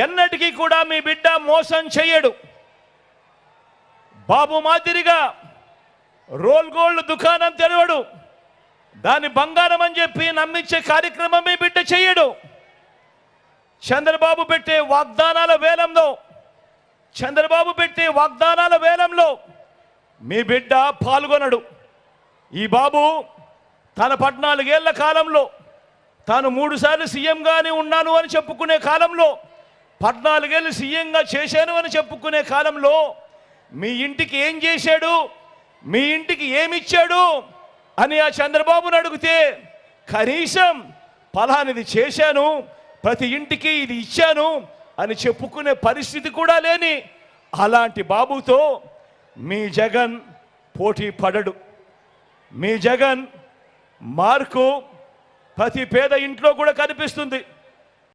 ఎన్నటికీ కూడా మీ బిడ్డ మోసం చేయడు. బాబు మాదిరిగా రోల్ గోల్డ్ దుకాణం తెరవడు. దాని బంగారం అని చెప్పి నమ్మించే కార్యక్రమం మీ బిడ్డ చేయడు. చంద్రబాబు పెట్టే వాగ్దానాల వేలంలో మీ బిడ్డ పాల్గొనడు. ఈ బాబు తన 14 ఏళ్ల కాలంలో తాను 3 సార్లు సీఎంగానే ఉన్నాను అని చెప్పుకునే కాలంలో, 14 ఏళ్ళు సీఎంగా చేశాను అని చెప్పుకునే కాలంలో మీ ఇంటికి ఏం చేశాడు, మీ ఇంటికి ఏమిచ్చాడు అని ఆ చంద్రబాబును అడిగితే కనీసం ఫలానిది చేశాను, ప్రతి ఇంటికి ఇది ఇచ్చాను అని చెప్పుకునే పరిస్థితి కూడా లేని అలాంటి బాబుతో మీ జగన్ పోటీ పడడు. మీ జగన్ మార్కు ప్రతి పేద ఇంట్లో కూడా కనిపిస్తుంది.